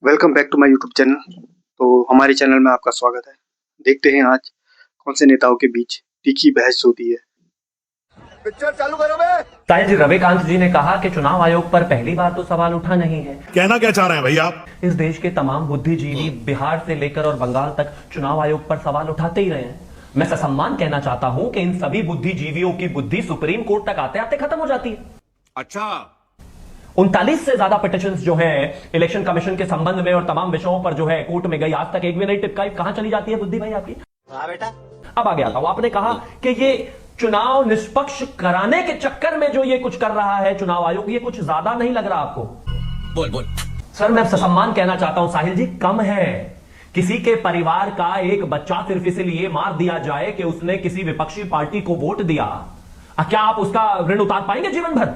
Welcome back to my YouTube channel. तो हमारे channel में आपका स्वागत है। देखते हैं आज कौन से नेताओं के बीच तीखी बहस होती है। पिक्चर चालू करो बे। साहिल जी, रविकांत जी ने कहा कि चुनाव आयोग पर पहली बार तो सवाल उठा नहीं है। कहना क्या चाह रहे हैं भैया आप? इस देश के तमाम बुद्धिजीवी बिहार से लेकर और बंगाल तक चुनाव आयोग पर सवाल उठाते ही रहे हैं। मैं ससम्मान कहना चाहता हूं कि इन सभी बुद्धिजीवियों की बुद्धि सुप्रीम कोर्ट तक आते आते खत्म हो जाती है। अच्छा, 39 से ज्यादा पिटिशंस जो है इलेक्शन कमीशन के संबंध में और तमाम विषयों पर जो है कोर्ट में गई, आज तक एक भी नहीं टिपकाई। कहां चली जाती है बुद्धि भाई आपकी? हाँ बेटा। अब आ गया था, आपने कहा कि ये चुनाव निष्पक्ष कराने के चक्कर में जो ये कुछ कर रहा है चुनाव आयोग, ये कुछ ज्यादा नहीं लग रहा आपको? बोल सर, मैं ससम्मान कहना चाहता हूं साहिल जी, कम है। किसी के परिवार का एक बच्चा सिर्फ इसलिए मार दिया जाए कि उसने किसी विपक्षी पार्टी को वोट दिया, क्या आप उसका ऋण उतार पाएंगे जीवन भर?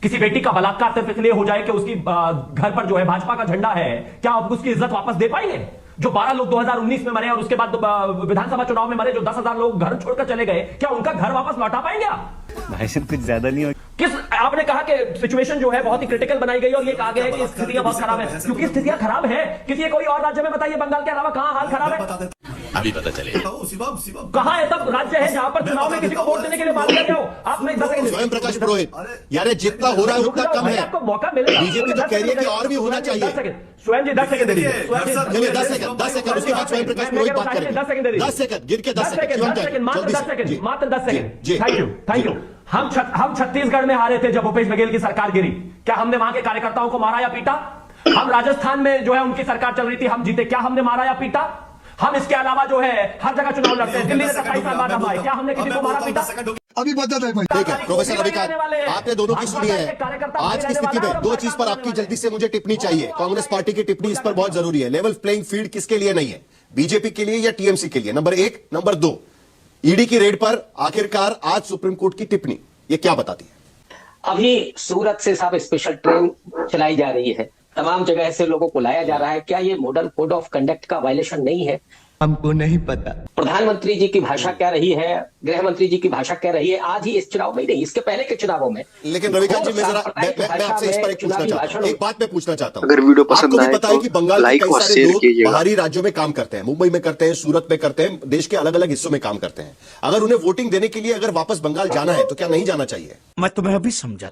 किसी बेटी का बलात्कार सिर्फ इसलिए हो जाए कि उसकी घर पर जो है भाजपा का झंडा है, क्या आप उसकी इज्जत वापस दे पाएंगे? जो 12 लोग 2019 में मरे और उसके बाद विधानसभा चुनाव में मरे जो 10,000 लोग घर छोड़कर चले गए, क्या उनका घर वापस लौटा पाएंगे आप? भाई साहब कुछ ज्यादा नहीं हो। किस आपने कहा कि सिचुएशन जो है बहुत ही क्रिटिकल बनाई गई और ये कहा गया है कि स्थितियां बहुत खराब है। क्योंकि स्थितियां खराब है, किसी कोई और राज्य में बताइए, बंगाल के अलावा कहां हाल खराब है? अभी पता चलेगा। कहां है तब राज्य है जहां पर चुनाव में किसी को वोट देने के लिए मान लिया गया हो? आपने स्वयं प्रकाश पुरोहित, यानी जितना हो रहा है उतना कम है। आपको मौका मिलेगा। बीजेपी तो कह रही है कि और भी होना चाहिए। स्वयं जी 10 सेकंड दे दीजिए। 10 सेकंड उसके बाद स्वयं प्रकाश पुरोहित बात करेंगे। 10 सेकंड दे दीजिए। 10 सेकंड गिर के 10 सेकंड मात्र 10 सेकंड, मात्र 10 सेकंड। Thank you. हम छत्तीसगढ़ में हारे थे जब भूपेश बघेल की सरकार गिरी, क्या हमने वहां के कार्यकर्ताओं को मारा या पीटा? हम राजस्थान में जो है उनकी सरकार चल रही थी, हम जीते, क्या हमने मारा या पीटा? हम इसके अलावा जो है हर जगह चुनाव लड़ते हैं, दिल्ली में 27 साल बाद हम आए, क्या हमने किसी को मारा पीटा? अभी बता दे भाई। ठीक है प्रोफेसर रविकांत, आपने दोनों की सुनी है। आज की स्थिति में दो चीज पर आपकी जल्दी से मुझे टिप्पणी चाहिए। कांग्रेस पार्टी की टिप्पणी इस पर बहुत जरूरी है। लेवल प्लेइंग फील्ड किसके लिए नहीं है, बीजेपी के लिए या टीएमसी के लिए? नंबर 1। नंबर 2, ईडी की रेड पर आखिरकार आज सुप्रीम कोर्ट की टिप्पणी, ये क्या बताती है? अभी सूरत से साहब स्पेशल ट्रेन चलाई जा रही है, तमाम जगह से लोगों को लाया जा रहा है, क्या ये मॉडल कोड ऑफ कंडक्ट का वायलेशन नहीं है? हमको नहीं पता। प्रधानमंत्री जी की भाषा क्या रही है, गृह मंत्री जी की भाषा क्या रही है, आज ही इस चुनाव में ही नहीं, इसके पहले के चुनावों में। लेकिन रविकांत जी, मैं आपसे इस पर एक बात मैं पूछना चाहता हूं। अगर वीडियो पसंद आए पता है कि बंगाल के कई सारे लोग कीजिएगा। बाहरी राज्यों में काम करते हैं, मुंबई में करते हैं, सूरत में करते हैं, देश के अलग अलग हिस्सों में काम करते हैं। अगर उन्हें वोटिंग देने के लिए अगर वापस बंगाल जाना है तो क्या नहीं जाना चाहिए? मैं तुम्हें अभी समझा।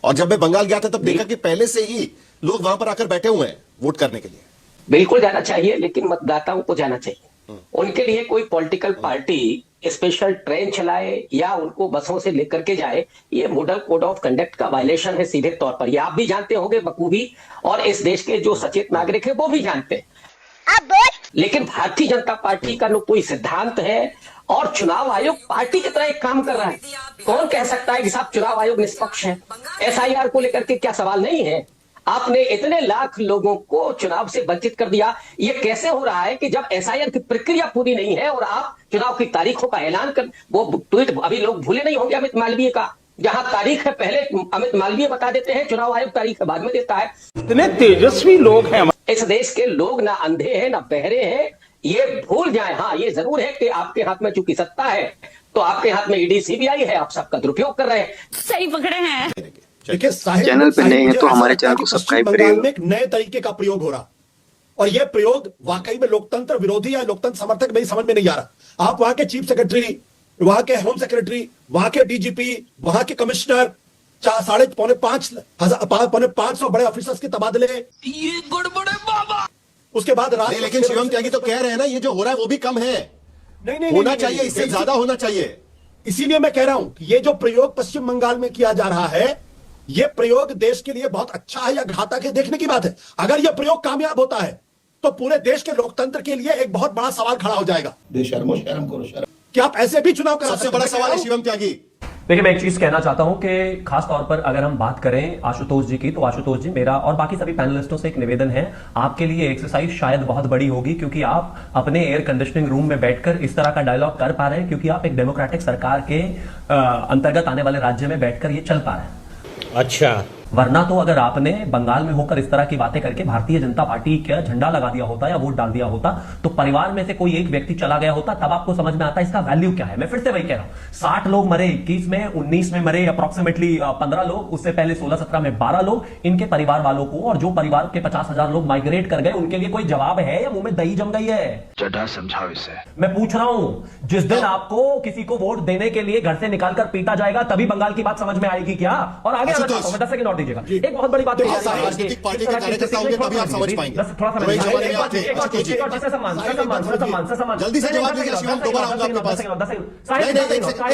और जब मैं बंगाल गया था तब देखा कि पहले से ही लोग वहां पर आकर बैठे हुए हैं वोट करने के लिए। बिल्कुल जाना चाहिए, लेकिन मतदाताओं को जाना चाहिए। उनके लिए कोई पॉलिटिकल पार्टी स्पेशल ट्रेन चलाए या उनको बसों से लेकर के जाए, ये मॉडल कोड ऑफ कंडक्ट का वायलेशन है सीधे तौर पर। ये आप भी जानते होंगे बखूबी, और इस देश के जो सचेत नागरिक है वो भी जानते हैं। लेकिन भारतीय जनता पार्टी का न कोई सिद्धांत है और चुनाव आयोग पार्टी की तरह एक काम कर रहा है। कौन कह सकता है कि साहब चुनाव आयोग निष्पक्ष है? एसआईआर को लेकर के क्या सवाल नहीं है? आपने इतने लाख लोगों को चुनाव से वंचित कर दिया। ये कैसे हो रहा है कि जब एसआईआर की प्रक्रिया पूरी नहीं है और आप चुनाव की तारीखों का ऐलान कर, वो ट्वीट अभी लोग भूले नहीं होंगे अमित मालवीय का, जहां तारीख है पहले अमित मालवीय बता देते हैं, चुनाव आयोग तारीख बाद में देता है। इतने तेजस्वी लोग हैं इस देश के लोग ना अंधे हैं ना बहरे हैं, ये भूल जाए। हाँ, ये जरूर है कि आपके हाथ में चूंकि सत्ता है तो आपके हाथ में ईडी सीबीआई है, आप सबका दुरुपयोग कर रहे हैं। सही पकड़े हैं। चैनल पे नए हैं तो हमारे चैनल को सब्सक्राइब करिए। में एक नए तरीके का प्रयोग हो रहा, और यह प्रयोग वाकई में लोकतंत्र विरोधी या लोकतंत्र समर्थक मेरी समझ में नहीं आ रहा। आप वहां के चीफ सेक्रेटरी, वहां के होम सेक्रेटरी, वहां के डीजीपी, वहां के कमिश्नर, 550 बड़े ऑफिसर्स के तबादले, ये गड़बड़े बाबा। उसके बाद लेकिन शिवम त्यागी तो कह रहे हैं ना, ये जो हो रहा है वो भी कम है। नहीं होना चाहिए, इससे ज्यादा होना चाहिए। इसीलिए मैं कह रहा हूं कि ये जो प्रयोग पश्चिम बंगाल में किया जा रहा है, यह प्रयोग देश के लिए बहुत अच्छा है या घातक है, देखने की बात है। अगर यह प्रयोग कामयाब होता है तो पूरे देश के लोकतंत्र के लिए एक बहुत बड़ा सवाल खड़ा हो जाएगा। शर्म करो शर्म। क्या आप ऐसे भी चुनाव करा? सबसे बड़ा सवाल है शिवम त्यागी। देखिए, मैं एक चीज कहना चाहता हूं कि खास तौर पर अगर हम बात करें आशुतोष जी की, तो आशुतोष जी, मेरा और बाकी सभी पैनलिस्टों से एक निवेदन है, आपके लिए एक्सरसाइज शायद बहुत बड़ी होगी, क्योंकि आप अपने एयर कंडीशनिंग रूम में बैठकर इस तरह का डायलॉग कर पा रहे हैं, क्योंकि आप एक डेमोक्रेटिक सरकार के अंतर्गत आने वाले राज्य में बैठकर ये चल पा रहे हैं। अच्छा, वरना तो अगर आपने बंगाल में होकर इस तरह की बातें करके भारतीय जनता पार्टी का झंडा लगा दिया होता या वोट डाल दिया होता, तो परिवार में से कोई एक व्यक्ति चला गया होता, तब आपको समझ में आता इसका वैल्यू क्या है। मैं फिर से वही कह रहा हूं, 60 लोग मरे 21 में, 19 में मरे अप्रोक्सीमेटली 15 लोग, उससे पहले 16-17 में 12 लोग। इनके परिवार वालों को और जो परिवार के 50,000 लोग माइग्रेट कर गए, उनके लिए कोई जवाब है या मुंह में दही जम गई है? चढ़ा समझाओ इसे। मैं पूछ रहा हूं, जिस दिन आपको किसी को वोट देने के लिए घर से निकालकर पीटा जाएगा, तभी बंगाल की बात समझ में आएगी क्या? और आगे आना चाहता हूं मैं, 10 सेकंड और दीजिएगा। एक बहुत बड़ी बात राजनीतिक पार्टी के कार्यकर्ता होंगे तभी आप समझ पाएंगे। थोड़ा सा जल्दी से जवाब दीजिए शिवम, दोबारा आऊंगा आपके पास।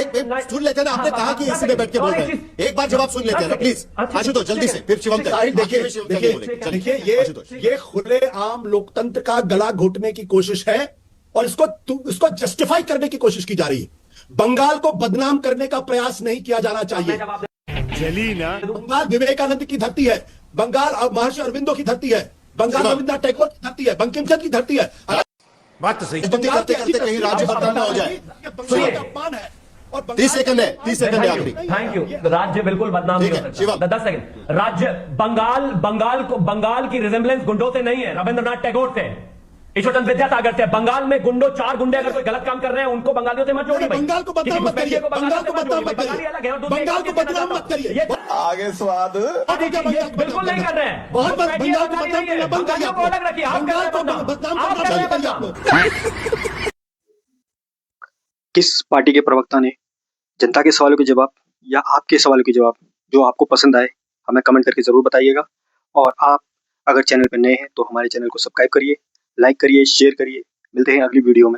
नहीं, सुन लेते ना, आपने कहा कि इसी में बैठ के बोल रहे हैं, एक बार जवाब सुन लेते हैं ना प्लीज। आशुतोष जल्दी से, फिर शिवम देखिए ये खुलेआम लोकतंत्र का गला घोटने की कोशिश है और इसको जस्टिफाई करने की कोशिश की जा रही है। बंगाल को बदनाम करने का प्रयास नहीं किया जाना चाहिए। चली ना। बंगाल विवेकानंद की धरती है, बंगाल महर्षि अरविंदो की धरती है, बंगाल रविन्द्रनाथ टैगोर की धरती है, बंकिम चंद्र की धरती है। बात तो सही। करते करते कहीं राज्य बदनाम ना हो जाए। बंगाल का अपमान है। 30 सेकंड है, 30 सेकंड है आखिरी। Thank you. राज्य बिल्कुल बदनाम नहीं हो सकता। 10 सेकंड। राज्य बंगाल की रिजेम्बलेंस गुंडों से नहीं है, रविन्द्रनाथ टैगोर से, ईश्वरचंद्र विद्यासागर से। बंगाल में गुंडो 4 गुंडे अगर कोई गलत काम कर रहे हैं, उनको बंगालियों से मत जोड़िए। बंगाल को बदनाम मत करिए, बंगाल को बदनाम मत करिए, बंगाल को बदनाम मत करिए। आगे स्वाद बिल्कुल नहीं कर रहे हैं। बहुत बंगाल को बदनाम करना बंद करिए। को अलग रखिए, आप बंगाल को बदनाम करना बंद करिए आप लोग। किस पार्टी के प्रवक्ता ने जनता के सवालों के जवाब या आपके सवालों के जवाब जो आपको पसंद आए, हमें कमेंट करके जरूर बताइएगा। और आप अगर चैनल पर नए हैं तो हमारे चैनल को सब्सक्राइब करिए, लाइक करिए, शेयर करिए। मिलते हैं अगली वीडियो में।